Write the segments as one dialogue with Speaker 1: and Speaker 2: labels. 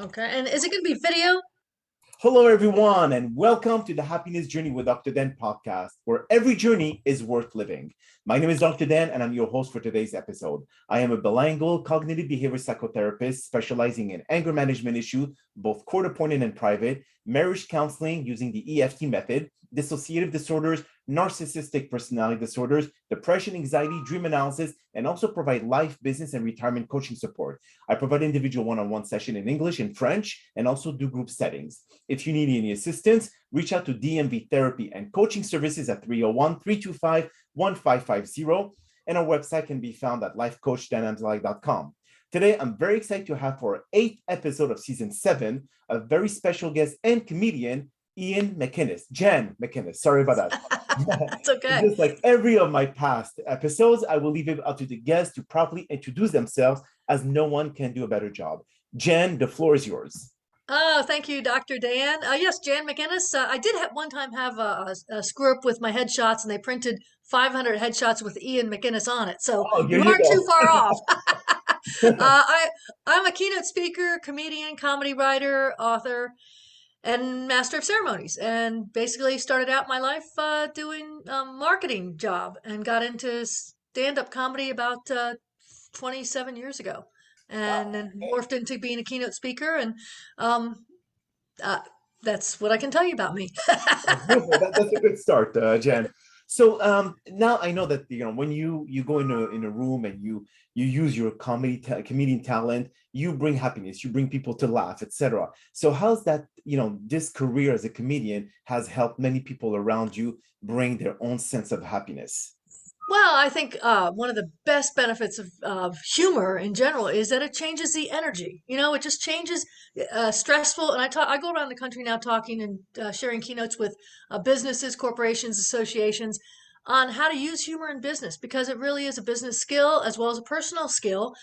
Speaker 1: Okay. And is it going to be video?
Speaker 2: Hello, everyone, and welcome to the Happiness Journey with Dr. Dan podcast, where every journey is worth living. My name is Dr. Dan, and I'm your host for today's episode. I am a bilingual cognitive behavior psychotherapist specializing in anger management issues, both court-appointed and private, marriage counseling using the EFT method, dissociative disorders, narcissistic personality disorders, depression, anxiety, dream analysis, and also provide life, business, and retirement coaching support. I provide individual one-on-one session in English and French, and also do group settings. If you need any assistance, reach out to DMV Therapy and Coaching Services at 301-325-1550, and our website can be found at lifecoachdanamzalai.com. Today, I'm very excited to have for our 8th episode of Season 7, a very special guest and comedian, Jan McInnis. Sorry about that.
Speaker 1: That's okay.
Speaker 2: Just like every of my past episodes, I will leave it up to the guests to properly introduce themselves, as no one can do a better job. Jan, the floor is yours.
Speaker 1: Oh, thank you, Dr. Dan. Yes, Jan McInnis. I did one time have a screw up with my headshots, and they printed 500 headshots with Ian McInnis on it. So
Speaker 2: Oh, here
Speaker 1: you
Speaker 2: you
Speaker 1: aren't too
Speaker 2: go.
Speaker 1: far off. I'm a keynote speaker, comedian, comedy writer, author, and Master of Ceremonies. And basically started out my life doing a marketing job and got into stand-up comedy about 27 years ago, and then morphed into being a keynote speaker. And um, uh, that's what I can tell you about me.
Speaker 2: Beautiful. That's a good start, Jan. So now I know that when you go in a room and you use your comedian talent, you bring happiness, you bring people to laugh, etc. So how's that? This career as a comedian has helped many people around you bring their own sense of happiness.
Speaker 1: Well, I think one of the best benefits of humor in general is that it changes the energy. It just changes stressful. And I go around the country now talking and sharing keynotes with businesses, corporations, associations on how to use humor in business, because it really is a business skill as well as a personal skill.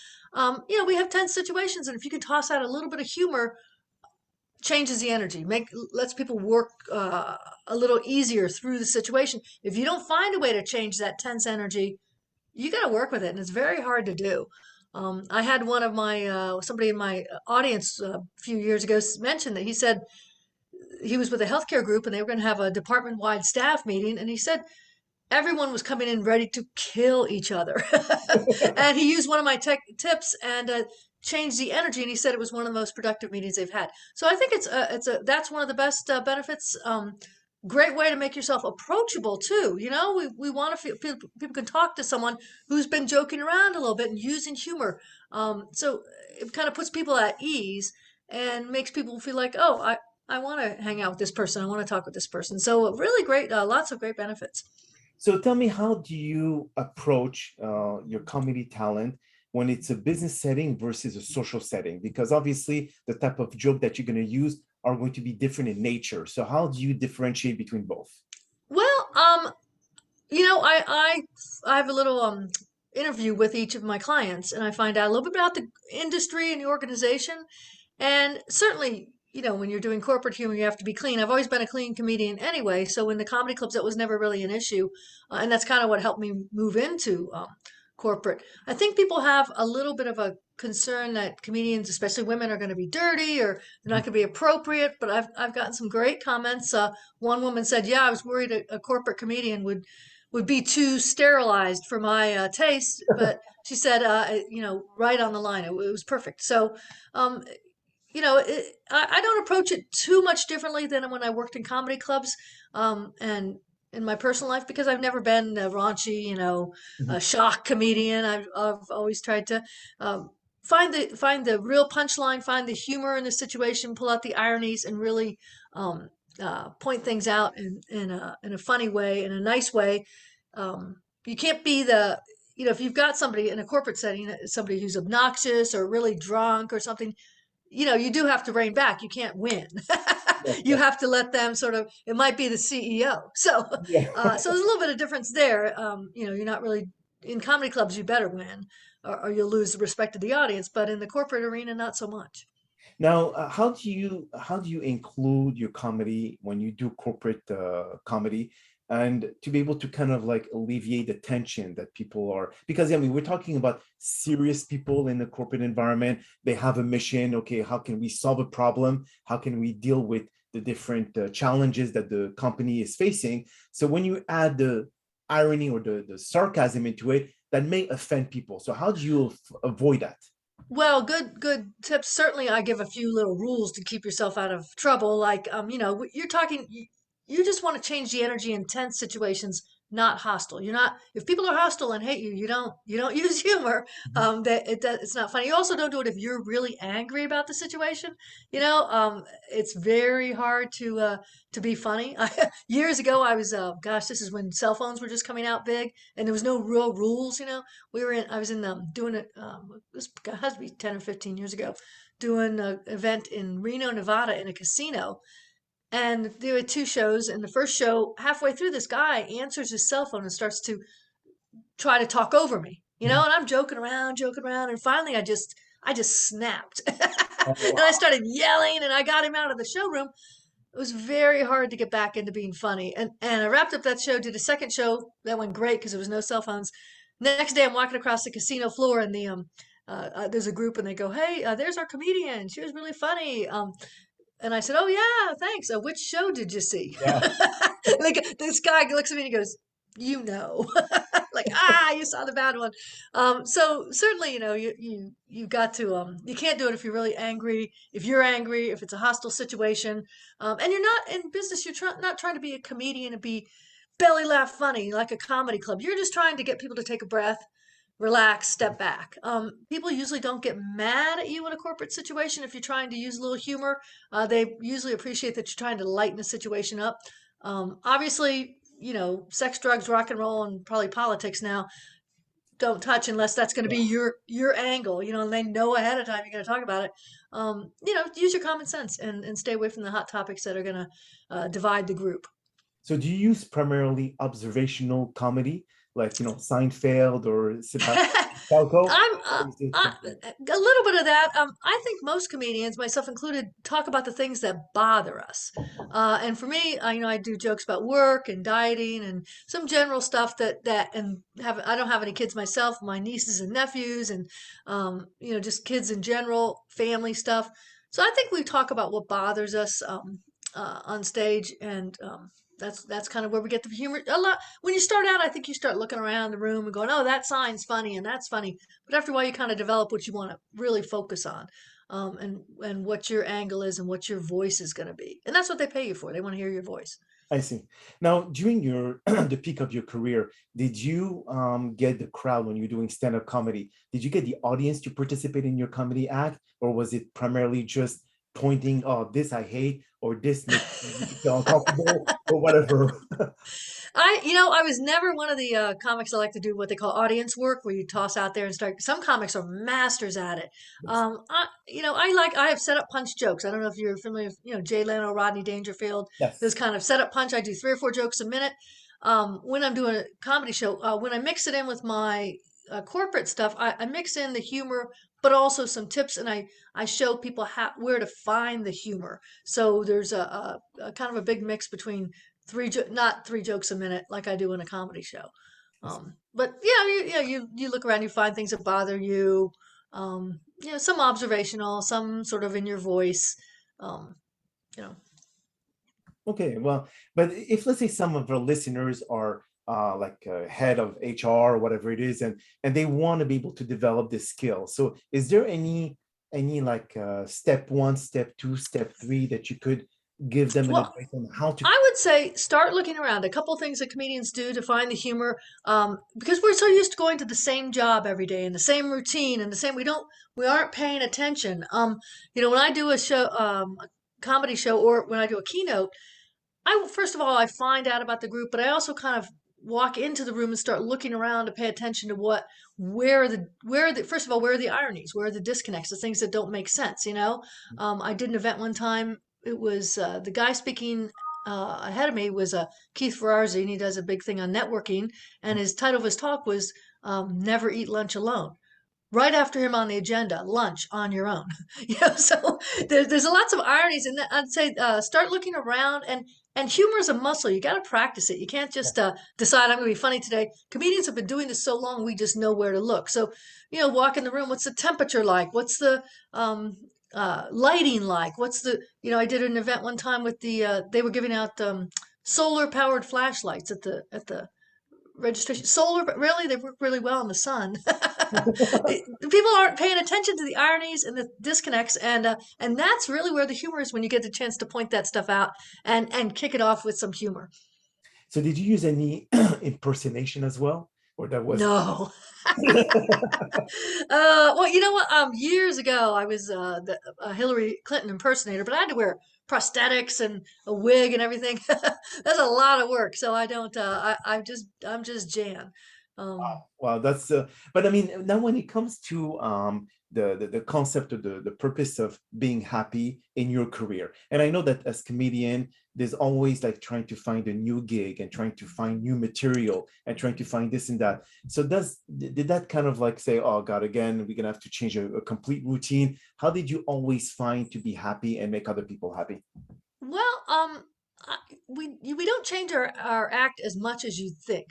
Speaker 1: We have tense situations, and if you can toss out a little bit of humor, changes the energy, lets people work a little easier through the situation. If you don't find a way to change that tense energy, you got to work with it, and it's very hard to do. I had one of my somebody in my audience a few years ago mention that he said he was with a healthcare group and they were going to have a department-wide staff meeting, and he said everyone was coming in ready to kill each other. And he used one of my tech tips and changed the energy. And he said it was one of the most productive meetings they've had. So I think that's one of the best benefits. Great way to make yourself approachable too. We want to feel people can talk to someone who's been joking around a little bit and using humor. So it kind of puts people at ease and makes people feel like, oh, I want to hang out with this person. I want to talk with this person. So really great, lots of great benefits.
Speaker 2: So tell me, how do you approach your comedy talent when it's a business setting versus a social setting? Because obviously the type of joke that you're going to use are going to be different in nature. So how do you differentiate between both?
Speaker 1: Well, I have a little interview with each of my clients, and I find out a little bit about the industry and the organization. And certainly, when you're doing corporate humor, you have to be clean. I've always been a clean comedian anyway, so in the comedy clubs, that was never really an issue, and that's kind of what helped me move into corporate. I think people have a little bit of a concern that comedians, especially women, are going to be dirty or they're not going to be appropriate. But I've gotten some great comments. One woman said, "Yeah, I was worried a corporate comedian would be too sterilized for my taste," but she said, right on the line, it was perfect. So, um, I don't approach it too much differently than when I worked in comedy clubs, and in my personal life, because I've never been a raunchy, a shock comedian. I've always tried to find the real punchline, find the humor in the situation, pull out the ironies, and really point things out in a funny way, in a nice way. You can't be if you've got somebody in a corporate setting, somebody who's obnoxious or really drunk or something, you do have to rein back. You can't win. You
Speaker 2: Yeah.
Speaker 1: have to let them sort of, it might be the CEO. So,
Speaker 2: Yeah.
Speaker 1: so there's a little bit of difference there. You're not really in comedy clubs, you better win or you'll lose the respect of the audience. But in the corporate arena, not so much.
Speaker 2: Now, how do you include your comedy when you do corporate comedy? and to be able to kind of like alleviate the tension that people are, because I mean, we're talking about serious people in the corporate environment. They have a mission. Okay, how can we solve a problem? How can we deal with the different challenges that the company is facing? So when you add the irony or the sarcasm into it, that may offend people. So how do you avoid that?
Speaker 1: Well, good tips. Certainly, I give a few little rules to keep yourself out of trouble. Like, you're talking, you just want to change the energy in tense situations, not hostile. You're not, if people are hostile and hate you, you don't use humor. It's not funny. You also don't do it if you're really angry about the situation. It's very hard to be funny. Years ago, I was, gosh, this is when cell phones were just coming out big and there was no real rules. I was in doing it. This has to be 10 or 15 years ago, doing an event in Reno, Nevada, in a casino. And there were two shows. And the first show, halfway through, this guy answers his cell phone and starts to try to talk over me.
Speaker 2: Mhm.
Speaker 1: And I'm joking around, and finally, I just snapped, and
Speaker 2: Oh,
Speaker 1: I
Speaker 2: wow.
Speaker 1: started yelling, and I got him out of the showroom. It was very hard to get back into being funny. And I wrapped up that show, did a second show that went great because there was no cell phones. Next day, I'm walking across the casino floor, and there's a group, and they go, "Hey, there's our comedian. She was really funny." And I said, "Oh yeah, thanks. Which show did you see?"
Speaker 2: Yeah,
Speaker 1: Like this guy looks at me and he goes, "You know." Like, you saw the bad one. So certainly, you got to, you can't do it if you're really angry. If you're angry, if it's a hostile situation, and you're not in business, not trying to be a comedian and be belly laugh funny like a comedy club. You're just trying to get people to take a breath, relax, step back. People usually don't get mad at you in a corporate situation if you're trying to use a little humor. They usually appreciate that you're trying to lighten the situation up. Obviously, sex, drugs, rock and roll, and probably politics now don't touch unless that's going to be
Speaker 2: yeah.
Speaker 1: your angle. And they know ahead of time you're going to talk about it. Use your common sense and stay away from the hot topics that are going to divide the group.
Speaker 2: So do you use primarily observational comedy, like Seinfeld or Falco?
Speaker 1: I'm
Speaker 2: Or is it something?
Speaker 1: a little bit of that. I think most comedians, myself included, talk about the things that bother us. And for me, I do jokes about work and dieting and some general stuff and I don't have any kids myself, my nieces and nephews, and just kids in general, family stuff. So I think we talk about what bothers us on stage, and that's kind of where we get the humor. A lot when you start out, I think you start looking around the room and going, "Oh, that sign's funny and that's funny." But after a while, you kind of develop what you want to really focus on, and what your angle is and what your voice is going to be. And that's what they pay you for. They want to hear your voice.
Speaker 2: I see. Now, during your the peak of your career, did you get the crowd when you're doing stand-up comedy? Did you get the audience to participate in your comedy act, or was it primarily just pointing, "Oh, this I hate," or "This makes me feel uncomfortable," or whatever?
Speaker 1: I was never one of the comics that like to do what they call audience work, where you toss out there and start. Some comics are masters at it.
Speaker 2: Yes.
Speaker 1: I have set up punch jokes. I don't know if you're familiar with, Jay Leno, Rodney Dangerfield, those
Speaker 2: Yes.
Speaker 1: kind of set up punch. I do 3 or 4 jokes a minute. When I'm doing a comedy show, when I mix it in with my corporate stuff, I mix in the humor, but also some tips, and I show people where to find the humor. So there's a kind of a big mix between not 3 jokes a minute like I do in a comedy show. But yeah, you look around, you find things that bother you. Some observational, some sort of in your voice. Um, you know,
Speaker 2: Okay, well, but if let's say some of our listeners are like head of HR or whatever it is, and they want to be able to develop this skill. So, is there any like step one, step two, step three that you could give them an
Speaker 1: well,
Speaker 2: advice on how to?
Speaker 1: I would say start looking around. A couple things that comedians do to find the humor, because we're so used to going to the same job every day and the same routine and the same. We aren't paying attention. When I do a show, a comedy show, or when I do a keynote, first of all, I find out about the group, but I also kind of walk into the room and start looking around to pay attention to first of all, where are the ironies, where are the disconnects, the things that don't make sense. I did an event one time. It was the guy speaking ahead of me was Keith Ferrazzi, and he does a big thing on networking. And his title of his talk was "Never Eat Lunch Alone." Right after him on the agenda, lunch on your own. So there's lots of ironies in that. I'd say start looking around, And humor is a muscle. You got to practice it. You can't just decide I'm going to be funny today. Comedians have been doing this so long, we just know where to look. So, walk in the room. What's the temperature like? What's the lighting like? What's the, I did an event one time with they were giving out solar powered flashlights at the registration. Solar, really, they work really well in the sun. People aren't paying attention to the ironies and the disconnects, and that's really where the humor is when you get the chance to point that stuff out and kick it off with some humor.
Speaker 2: So did you use any impersonation as well? Or that was
Speaker 1: No. Well, you know what? Years ago, I was a Hillary Clinton impersonator, but I had to wear prosthetics and a wig and everything. That's a lot of work. So I don't. I'm just Jan. Um,
Speaker 2: wow, that's but I mean now when it comes to the concept of the purpose of being happy in your career. And I know that as comedian, there's always like trying to find a new gig and trying to find new material and trying to find this and that. So did that kind of like say, oh God, again, we're gonna have to change a complete routine? How did you always find to be happy and make other people happy?
Speaker 1: well, we don't change our act as much as you think.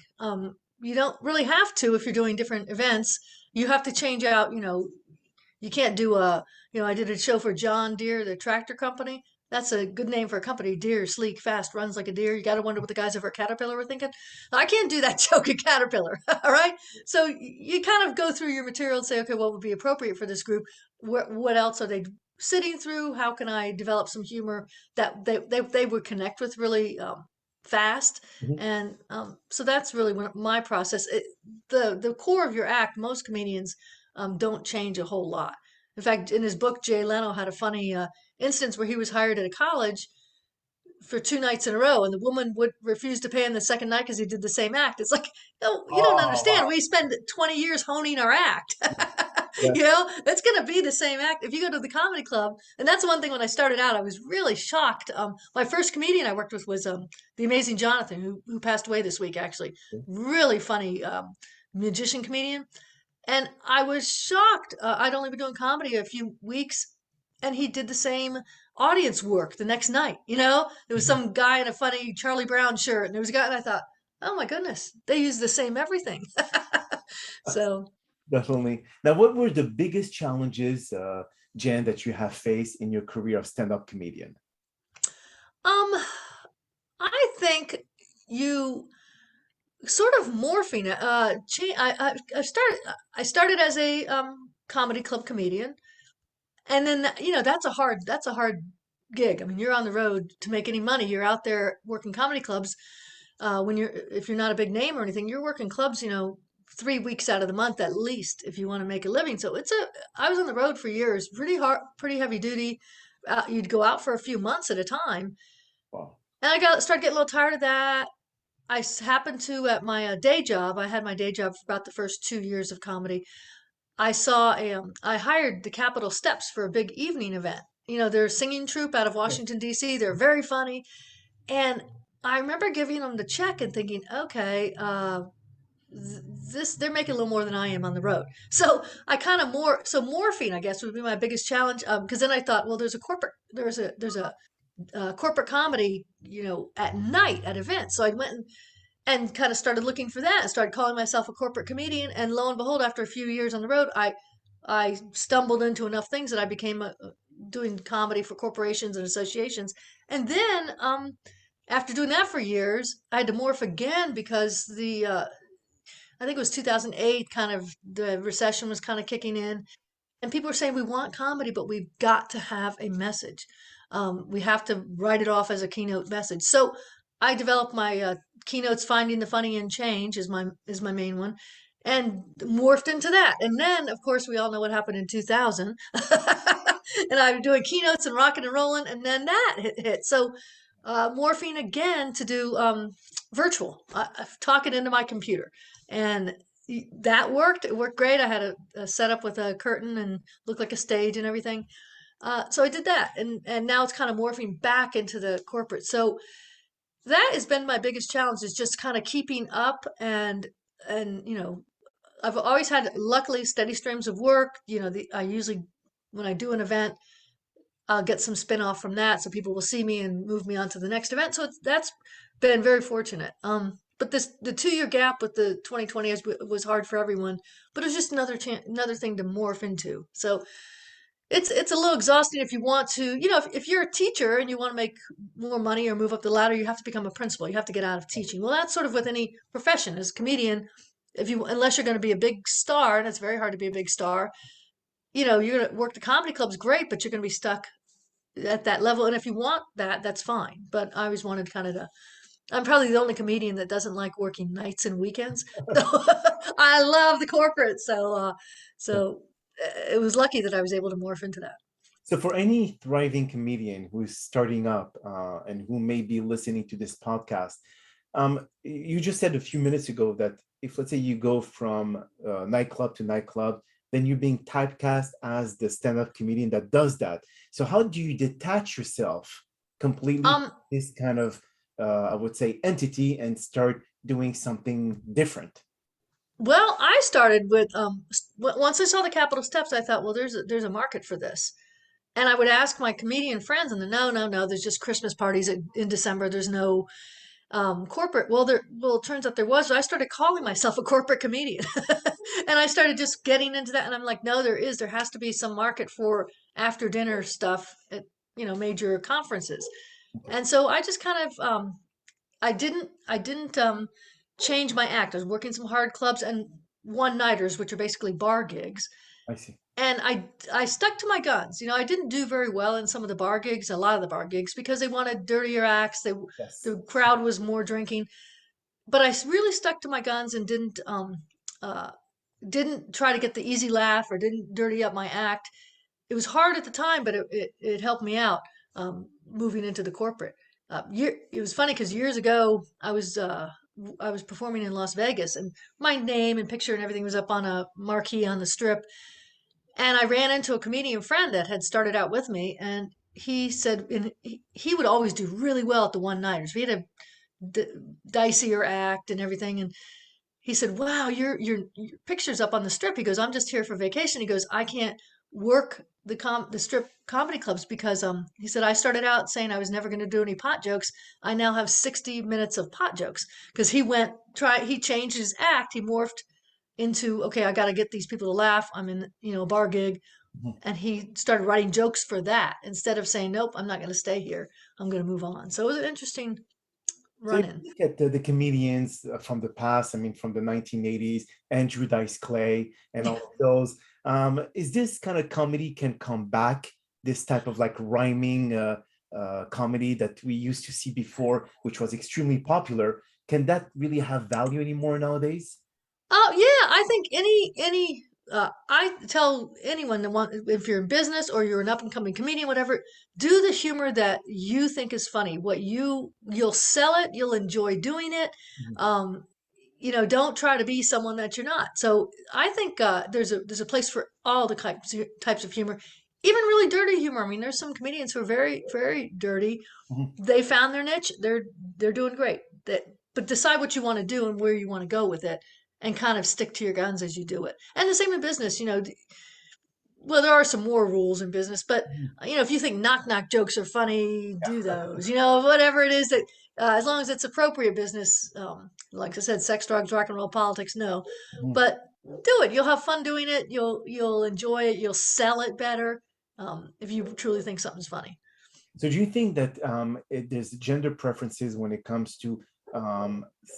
Speaker 1: You don't really have to if you're doing different events. You have to change out, you can't do I did a show for John Deere, the tractor company. That's a good name for a company. Deere, sleek, fast, runs like a deer. You got to wonder what the guys over at Caterpillar were thinking. I can't do that joke at Caterpillar. All right. So you kind of go through your material and say, okay, what would be appropriate for this group? What else are they sitting through? How can I develop some humor that they would connect with really fast?
Speaker 2: Mhm.
Speaker 1: And so that's really my process. The core of your act, most comedians don't change a whole lot. In fact, in his book, Jay Leno had a funny instance where he was hired at a college for 2 nights in a row, and the woman would refuse to pay him the second night because he did the same act. It's like, no, you don't
Speaker 2: Oh,
Speaker 1: understand.
Speaker 2: wow.
Speaker 1: We spend 20 years honing our act.
Speaker 2: Yeah.
Speaker 1: That's going to be the same act. If you go to the comedy club, and that's one thing when I started out, I was really shocked. My first comedian I worked with was the amazing Jonathan, who passed away this week, actually. Really funny magician comedian. And I was shocked. I'd only been doing comedy a few weeks, and he did the same audience work the next night. There was
Speaker 2: Mhm.
Speaker 1: some guy in a funny Charlie Brown shirt, and there was a guy, and I thought, oh my goodness, they use the same everything. So,
Speaker 2: Definitely. Now, what were the biggest challenges, Jen, that you have faced in your career of stand-up comedian?
Speaker 1: um, I think you sort of morphing. I started as a comedy club comedian. And then, that's a hard gig. I mean, you're on the road to make any money. You're out there working comedy clubs. If you're not a big name or anything, you're working clubs, 3 weeks out of the month at least if you want to make a living. So I was on the road for years, pretty hard, pretty heavy duty. You'd go out for a few months at a time.
Speaker 2: Wow.
Speaker 1: And started getting a little tired of that. Happened to, at my day job, I had my day job for about the first 2 years of comedy. I hired the Capitol Steps for a big evening event. They're a singing troupe out of
Speaker 2: Yeah.
Speaker 1: Washington, D.C. They're very funny. And I remember giving them the check and thinking, okay, they're making a little more than I am on the road. So I kind of morphing, I guess, would be my biggest challenge. Because then I thought, well, there's a corporate comedy, at night at events. So I went and kind of started looking for that and started calling myself a corporate comedian. And lo and behold, after a few years on the road, I stumbled into enough things that I became doing comedy for corporations and associations. And then after doing that for years, I had to morph again because I think it was 2008, kind of the recession was kind of kicking in. And people were saying, we want comedy, but we've got to have a message. We have to write it off as a keynote message. So I developed my keynotes, finding the funny in change is my main one, and morphed into that. And then, of course, we all know what happened in 2000. And I'm doing keynotes and rocking and rolling, and then that hit. So morphing again to do virtual, talking into my computer. And that worked. It worked great. I had a setup with a curtain and looked like a stage and everything. So I did that, and now it's kind of morphing back into the corporate. So that has been my biggest challenge, is just kind of keeping up, and I've always had, luckily, steady streams of work. I usually, when I do an event, get some spin-off from that, so people will see me and move me on to the next event. So that's been very fortunate. But the 2 year gap with the 2020 was hard for everyone, but it was just another thing to morph into. So it's a little exhausting if you want to, if you're a teacher and you want to make more money or move up the ladder, you have to become a principal. You have to get out of teaching. Well, that's sort of with any profession. As a comedian, unless you're going to be a big star, and it's very hard to be a big star, you're going to work the comedy clubs, great, but you're going to be stuck at that level. And if you want that, that's fine. But I always wanted kind of to. I'm probably the only comedian that doesn't like working nights and weekends. So I love the corporate. So it was lucky that I was able to morph into that.
Speaker 2: So for any thriving comedian who's starting up and who may be listening to this podcast, you just said a few minutes ago that if, let's say, you go from nightclub to nightclub, then you're being typecast as the stand-up comedian that does that. So how do you detach yourself completely from this kind of, I would say, entity and start doing something different?
Speaker 1: Well, I started with once I saw the Capitol steps, I thought, well, there's a market for this. And I would ask my comedian friends, and no, there's just Christmas parties in December. There's no corporate. Well, it turns out there was. So I started calling myself a corporate comedian, and I started just getting into that. And I'm like, no, there has to be some market for after dinner stuff at major conferences. And so I just kind of I didn't change my act. I was working some hard clubs and one nighters, which are basically bar gigs.
Speaker 2: I see.
Speaker 1: And I stuck to my guns. I didn't do very well in some of the bar gigs, a lot of the bar gigs, because they wanted dirtier acts.
Speaker 2: Yes.
Speaker 1: The crowd was more drinking, but I really stuck to my guns and didn't try to get the easy laugh or didn't dirty up my act. It was hard at the time, but it helped me out moving into the corporate. It was funny because years ago I was performing in Las Vegas, and my name and picture and everything was up on a marquee on the strip. And I ran into a comedian friend that had started out with me, and he said he would always do really well at the one nighters. We had a dicier act and everything, and he said, "Wow, your picture's up on the strip." He goes, "I'm just here for vacation." He goes, "I can't work the strip comedy clubs because he said I started out saying I was never going to do any pot jokes. I now have 60 minutes of pot jokes because he changed his act. He morphed into, okay, I got to get these people to laugh. I'm in, a bar gig."
Speaker 2: Mhm.
Speaker 1: And he started writing jokes for that instead of saying, "Nope, I'm not going to stay here. I'm going to move on." So it was an interesting
Speaker 2: So
Speaker 1: run
Speaker 2: if
Speaker 1: in.
Speaker 2: you look at the comedians from the past, I mean, from the 1980s, Andrew Dice Clay and all of those, is this kind of comedy can come back, this type of like rhyming comedy that we used to see before, which was extremely popular? Can that really have value anymore nowadays?
Speaker 1: Oh yeah, I think I tell anyone that if you're in business or you're an up and coming comedian, whatever, do the humor that you think is funny. You'll sell it, you'll enjoy doing it.
Speaker 2: Mhm.
Speaker 1: Um, don't try to be someone that you're not. So I think there's a place for all the types of humor, even really dirty humor. I mean, there's some comedians who are very very dirty.
Speaker 2: Mhm.
Speaker 1: They found their niche. They're doing great. But decide what you want to do and where you want to go with it, and kind of stick to your guns as you do it. And the same in business. Well, there are some more rules in business, but
Speaker 2: Mhm.
Speaker 1: if you think knock knock jokes are funny, do those. Whatever it is that, as long as it's appropriate business. Like I said, sex, drugs, rock and roll, politics, no,
Speaker 2: Mhm.
Speaker 1: but do it. You'll have fun doing it. You'll enjoy it. You'll sell it better if you truly think something's funny.
Speaker 2: So do you think that there's gender preferences when it comes to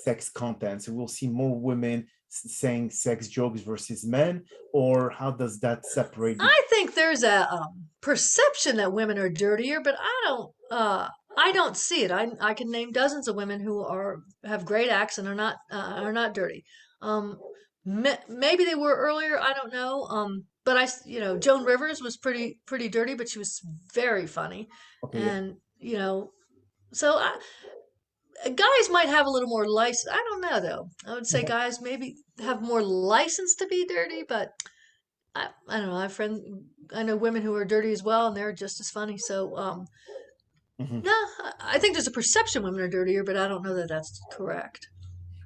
Speaker 2: sex content? So we'll see more women saying sex jokes versus men, or how does that separate?
Speaker 1: I think there's a perception that women are dirtier, but I don't see it. I can name dozens of women who have great acts and are not dirty. Um, Maybe they were earlier. I don't know. But Joan Rivers was pretty dirty, but she was very funny,
Speaker 2: Okay, yeah.
Speaker 1: and so guys might have a little more license. I don't know though. I would say guys maybe have more license to be dirty, but I don't know. I know women who are dirty as well, and they're just as funny. So,
Speaker 2: Mhm.
Speaker 1: no, I think there's a perception women are dirtier, but I don't know that that's correct.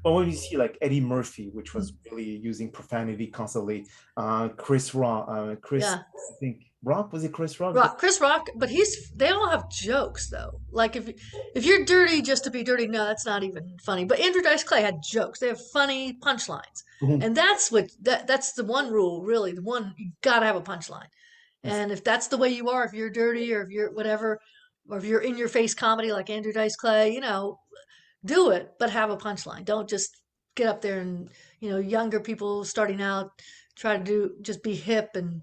Speaker 2: Well, when you see like Eddie Murphy, which
Speaker 1: Mm.
Speaker 2: was really using profanity constantly, Chris Raw, Chris,
Speaker 1: Yeah,
Speaker 2: I think Rock? Was it Chris Rock?
Speaker 1: Chris Rock, but they all have jokes though. Like if you're dirty just to be dirty, no, that's not even funny. But Andrew Dice Clay had jokes. They have funny punchlines.
Speaker 2: Mhm.
Speaker 1: And that's the one rule, really. The one you gotta have a punchline. And if that's the way you are, if you're dirty or if you're whatever, or if you're in your face comedy like Andrew Dice Clay, do it, but have a punchline. Don't just get up there and, younger people starting out try to just be hip and,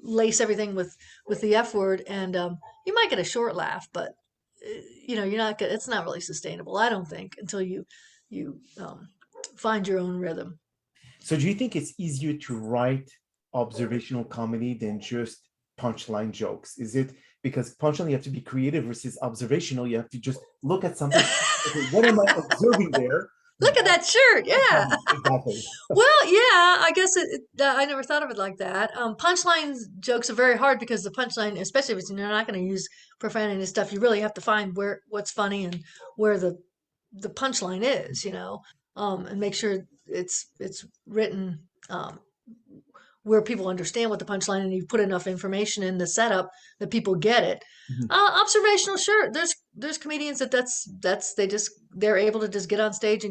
Speaker 1: lace everything with the F word. And you might get a short laugh, but, you're not gonna, it's not really sustainable, I don't think, until you find your own rhythm.
Speaker 2: So do you think it's easier to write observational comedy than just punchline jokes? Is it because punchline you have to be creative versus observational, you have to just look at something. Okay, what am I observing there?
Speaker 1: Look at that shirt. Yeah.
Speaker 2: Exactly.
Speaker 1: Well, yeah, I guess I never thought of it like that. Punchline jokes are very hard because the punchline, especially if you're not going to use profanity and stuff, you really have to find what's funny and where the punchline is, and make sure it's written where people understand what the punchline, and you put enough information in the setup that people get it.
Speaker 2: Mhm.
Speaker 1: Observational, sure. There's comedians that's they're able to just get on stage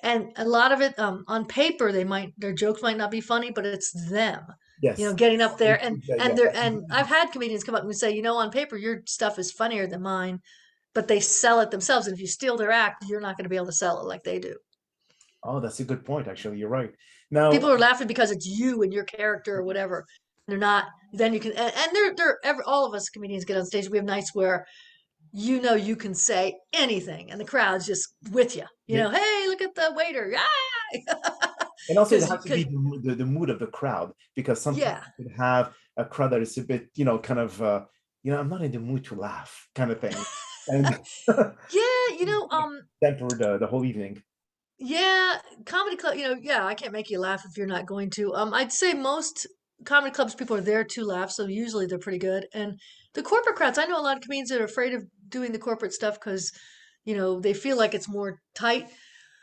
Speaker 1: and a lot of it on paper their jokes might not be funny, but it's them,
Speaker 2: Yes.
Speaker 1: getting up there
Speaker 2: Yeah.
Speaker 1: and I've had comedians come up and say, on paper your stuff is funnier than mine, but they sell it themselves, and if you steal their act, you're not going to be able to sell it like they do.
Speaker 2: Oh, that's a good point. Actually, you're right.
Speaker 1: People
Speaker 2: Now,
Speaker 1: are laughing because it's you and your character or whatever. They're not. Then you can, and all of us comedians get on stage. We have nights where you can say anything, and the crowd's just with you.
Speaker 2: yeah,
Speaker 1: Hey, look at the waiter, yeah,
Speaker 2: and also it
Speaker 1: because
Speaker 2: has to be the mood of the crowd because sometimes
Speaker 1: yeah,
Speaker 2: you could have a crowd that is a bit, kind of, I'm not in the mood to laugh kind of thing, and
Speaker 1: yeah,
Speaker 2: temper the whole evening.
Speaker 1: yeah, comedy club. Yeah, I can't make you laugh if you're not going to. I'd say most comedy clubs people are there to laugh, so usually they're pretty good. And the corporate crowds, I know a lot of comedians that are afraid of doing the corporate stuff because, they feel like it's more tight.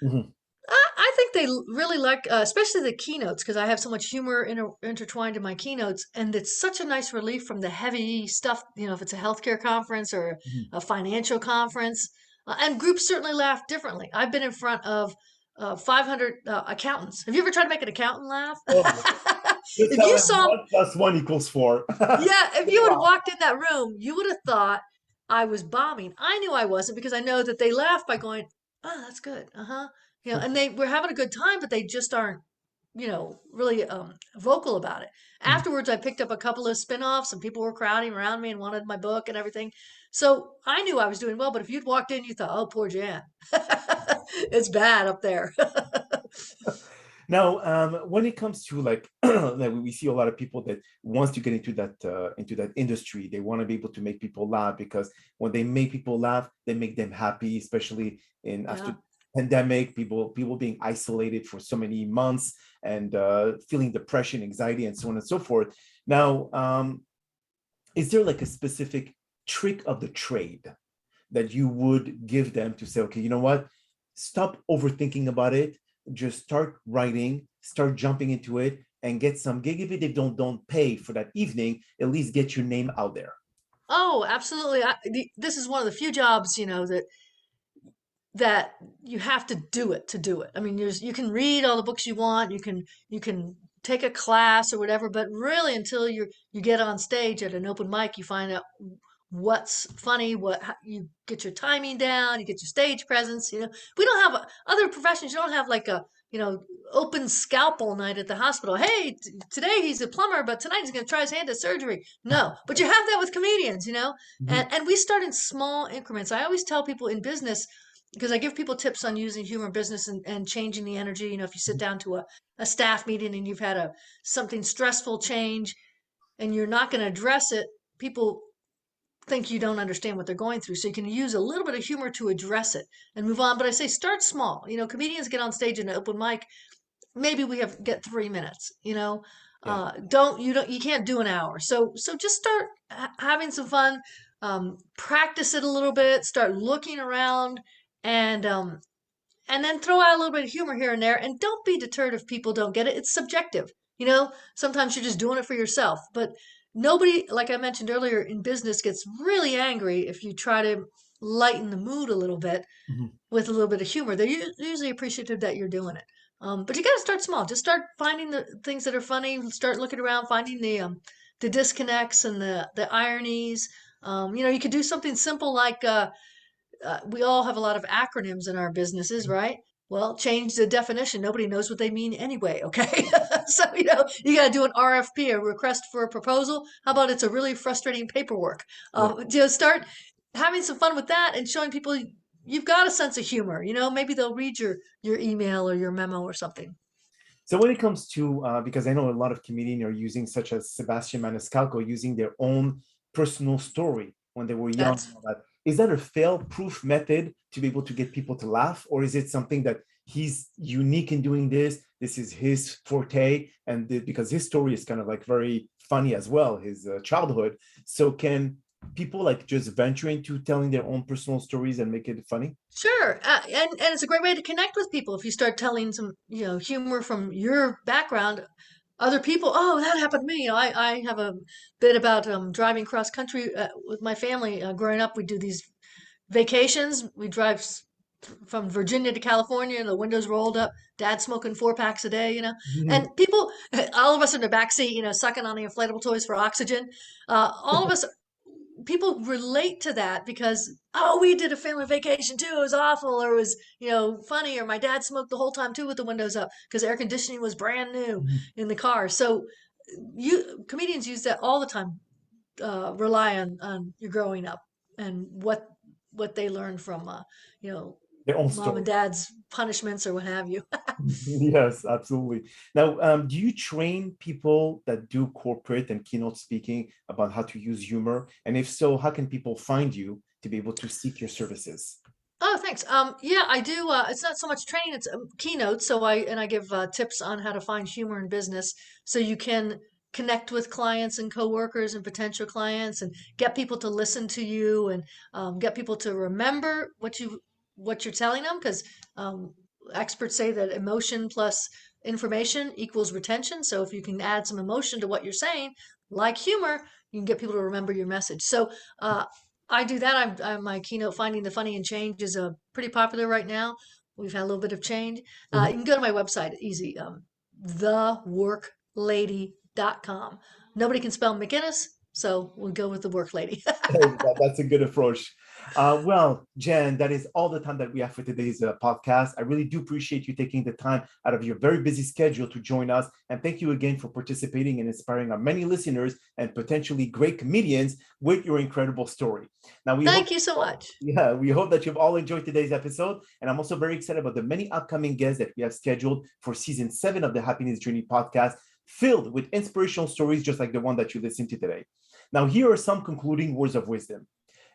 Speaker 2: Mhm.
Speaker 1: I think they really like, especially the keynotes, because I have so much humor intertwined in my keynotes, and it's such a nice relief from the heavy stuff. If it's a healthcare conference or
Speaker 2: Mhm.
Speaker 1: a financial conference, and groups certainly laugh differently. I've been in front of 500 accountants. Have you ever tried to make an accountant laugh?
Speaker 2: Oh, just
Speaker 1: If
Speaker 2: tell
Speaker 1: you
Speaker 2: them
Speaker 1: saw,
Speaker 2: 1 + 1 = 4.
Speaker 1: yeah, if you had
Speaker 2: Wow.
Speaker 1: walked in that room, you would have thought I was bombing. I knew I wasn't because I know that they laugh by going, "Oh, that's good." Uh-huh. And they were having a good time, but they just aren't, really vocal about it.
Speaker 2: Mhm.
Speaker 1: Afterwards, I picked up a couple of spin-offs and people were crowding around me and wanted my book and everything. So I knew I was doing well, but if you'd walked in, you thought, "Oh, poor Jan." It's bad up there.
Speaker 2: Now, when it comes to like, like we see a lot of people that wants to get into that industry, they want to be able to make people laugh because when they make people laugh, they make them happy, especially in after
Speaker 1: Yeah.
Speaker 2: pandemic, people being isolated for so many months and feeling depression, anxiety, and so on and so forth. Now, is there like a specific trick of the trade that you would give them to say, okay, you know what? Stop overthinking about it. Just start writing, start jumping into it, and get some gig. If they don't pay for that evening, at least get your name out there.
Speaker 1: Oh, absolutely. This is one of the few jobs, that you have to do it to do it. I mean, you can read all the books you want, you can take a class or whatever, but really until you get on stage at an open mic, you find out what's funny, you get your timing down, you get your stage presence. We don't have other professions. You don't have like a open scalpel night at the hospital. Hey, today he's a plumber, but tonight he's going to try his hand at surgery. No, but you have that with comedians,
Speaker 2: Mhm.
Speaker 1: and we start in small increments. I always tell people in business, because I give people tips on using humor in business and changing the energy. If you sit down to a staff meeting and you've had something stressful change and you're not going to address it, people think you don't understand what they're going through. So you can use a little bit of humor to address it and move on. But I say start small. Comedians get on stage in an open mic. Maybe we get 3 minutes.
Speaker 2: Yeah.
Speaker 1: You can't do an hour. So just start having some fun. Practice it a little bit. Start looking around and then throw out a little bit of humor here and there. And don't be deterred if people don't get it. It's subjective. Sometimes you're just doing it for yourself, but nobody, like I mentioned earlier, in business gets really angry if you try to lighten the mood a little bit
Speaker 2: Mhm.
Speaker 1: with a little bit of humor. They're usually appreciative that you're doing it. But you got to start small. Just start finding the things that are funny. Start looking around, finding the disconnects and the ironies. You could do something simple like we all have a lot of acronyms in our businesses, right? Well, change the definition. Nobody knows what they mean anyway. Okay. So, you got to do an RFP, a request for a proposal. How about it's a really frustrating paperwork?
Speaker 2: Yeah.
Speaker 1: Start having some fun with that and showing people you've got a sense of humor. Maybe they'll read your email or your memo or something.
Speaker 2: So when it comes to, because I know a lot of comedians are using, such as Sebastian Maniscalco, using their own personal story when they were young,
Speaker 1: That's
Speaker 2: and all that. Is that a fail-proof method to be able to get people to laugh, or is it something that he's unique in doing this? This is his forte, and because his story is kind of like very funny as well, his childhood. So can people like just venture into telling their own personal stories and make it funny?
Speaker 1: Sure, and it's a great way to connect with people if you start telling some humor from your background. Other people, oh, that happened to me. I have a bit about driving cross country with my family. Growing up, we do these vacations. We drive from Virginia to California, and the windows rolled up. Dad smoking 4 packs a day, and people, all of us in the back seat, sucking on the inflatable toys for oxygen. All of us people relate to that because we did a family vacation too, it was awful, or it was funny, or my dad smoked the whole time too with the windows up because air conditioning was brand new in the car. So you comedians use that all the time. Rely on your growing up and what they learned from you know
Speaker 2: Their own
Speaker 1: mom and
Speaker 2: story.
Speaker 1: dad's punishments or what have you.
Speaker 2: Yes, absolutely. Now, do you train people that do corporate and keynote speaking about how to use humor? And if so, how can people find you to be able to seek your services?
Speaker 1: Oh, thanks. Yeah, I do. It's not so much training; it's keynote. So I give tips on how to find humor in business, so you can connect with clients and coworkers and potential clients, and get people to listen to you, and get people to remember what you're telling them. Because experts say that emotion plus information equals retention. So if you can add some emotion to what you're saying, like humor, you can get people to remember your message. So I do that. My keynote, Finding the Funny in Change, is pretty popular right now. We've had a little bit of change. You
Speaker 2: Mhm.
Speaker 1: can go to my website, easy, theworklady.com. Nobody can spell McInnis, so we'll go with the work lady.
Speaker 2: Hey, that's a good approach. Well, Jen, that is all the time that we have for today's podcast. I really do appreciate you taking the time out of your very busy schedule to join us. And thank you again for participating and inspiring our many listeners and potentially great comedians with your incredible story. Now,
Speaker 1: Thank you so much.
Speaker 2: we hope that you've all enjoyed today's episode. And I'm also very excited about the many upcoming guests that we have scheduled for season 7 of the Happiness Journey podcast, filled with inspirational stories just like the one that you listened to today. Now, here are some concluding words of wisdom.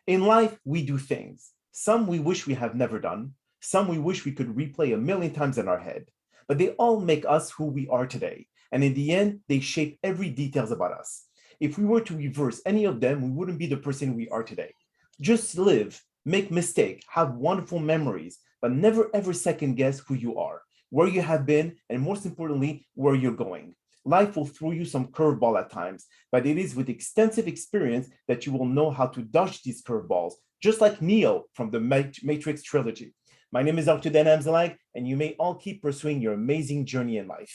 Speaker 2: In life, we do things. Some we wish we have never done. Some we wish we could replay a million times in our head. But they all make us who we are today. And in the end, they shape every details about us. If we were to reverse any of them, we wouldn't be the person we are today. Just live, make mistake, have wonderful memories, but never ever second guess who you are, where you have been, and most importantly, where you're going. Life will throw you some curveball at times, but it is with extensive experience that you will know how to dodge these curveballs, just like Neo from the Matrix trilogy. My name is Dr. Dan Amzalag, and you may all keep pursuing your amazing journey in life.